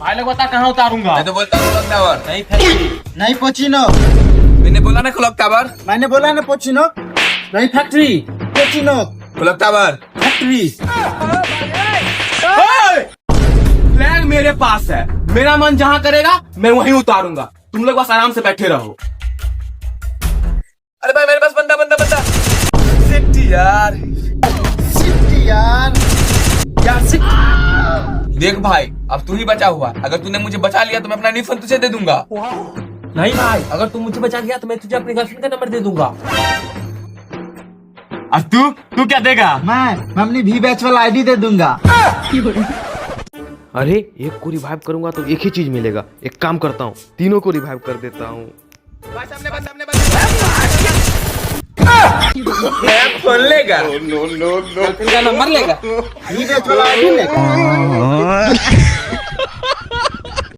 भाई लोग बता कहाँ उतारूंगा। मैं तो बोलता हूँ क्लॉक टावर। नहीं फैक्ट्री, नहीं पोचिनो, मैंने बोला ना क्लॉक टावर। मैंने बोला ना पोचिनो, नहीं factory, Pochinki, clock tower. Factory. Plan मेरे पास है, मेरा मन जहाँ करेगा मैं वहीं उतारूंगा। तुम लोग बस आराम से बैठे रहो। अरे भाई मेरे पास बंदा बंदा बंदा। शिट यार। सिटी यार। देख भाई अब तू ही बचा हुआ, अगर तूने मुझे बचा लिया तो मैं अपना न्यू फोन तुझे दे दूंगा। नहीं भाई, अगर तुम मुझे बचा लिया तो मैं तुझे अपनी गर्लफ्रेंड का नंबर दे दूंगा। और तू क्या देगा? मैं अपनी भी बैच वाला आईडी दे दूंगा। अरे एक को रिवाइव करूंगा तो एक ही चीज मिलेगा। एक काम करता हूँ, तीनों को रिवाइव कर देता हूँ। भाई सामने बंदा सामने बंदा। फोन लेगा। गर्लफ्रेंड का नंबर लेगा। भी बैच वाला आईडी लेगा।